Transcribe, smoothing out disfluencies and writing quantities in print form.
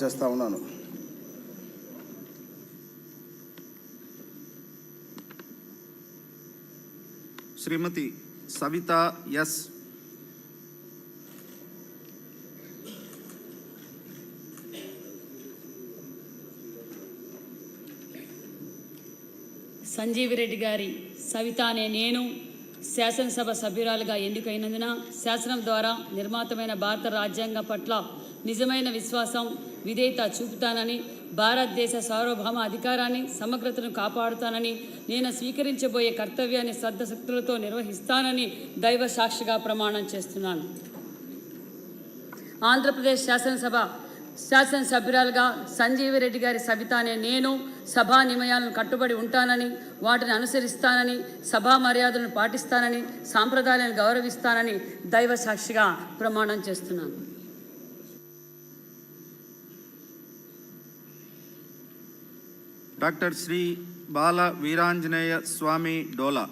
చేస్తా ఉన్నాను. శ్రీమతి సవిత ఎస్. సంజీవిరెడ్డి గారి సవిత అనే నేను శాసనసభ సభ్యురాలుగా ఎన్నికైనందున శాసనం ద్వారా నిర్మాతమైన భారత రాజ్యాంగం పట్ల నిజమైన విశ్వాసం, విధేయత చూపుతానని, భారతదేశ సార్వభౌమ అధికారాన్ని, సమగ్రతను కాపాడుతానని, నేను స్వీకరించబోయే కర్తవ్యాన్ని శ్రద్ధశక్తులతో నిర్వహిస్తానని దైవ సాక్షిగా ప్రమాణం చేస్తున్నాను. ఆంధ్రప్రదేశ్ శాసనసభ్యురాలుగా సంజీవిరెడ్డి గారి సవిత అనే నేను సభా నియమాలను కట్టుబడి ఉంటానని, వాటిని అనుసరిస్తానని, సభా మర్యాదలను పాటిస్తానని, సాంప్రదాయాలను గౌరవిస్తానని దైవ సాక్షిగా ప్రమాణం చేస్తున్నాను. డాక్టర్ శ్రీ బాల వీరాంజనేయ స్వామి డోలా.